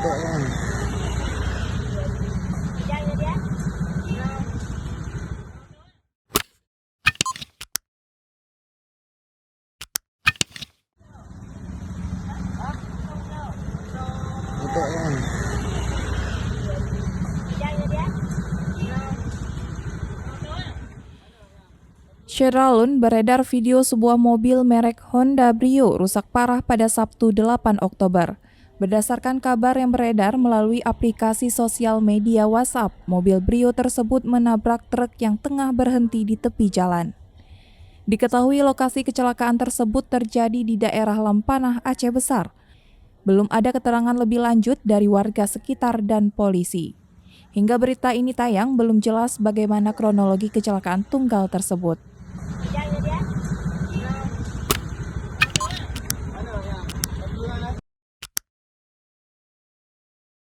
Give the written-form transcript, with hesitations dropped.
Yan. Ito yan. Syedalun beredar video sebuah mobil merek Honda Brio rusak parah pada Sabtu 8 Oktober. Berdasarkan kabar yang beredar melalui aplikasi sosial media WhatsApp, mobil Brio tersebut menabrak truk yang tengah berhenti di tepi jalan. Diketahui lokasi kecelakaan tersebut terjadi di daerah Lempanah, Aceh Besar. Belum ada keterangan lebih lanjut dari warga sekitar dan polisi. Hingga berita ini tayang, belum jelas bagaimana kronologi kecelakaan tunggal tersebut.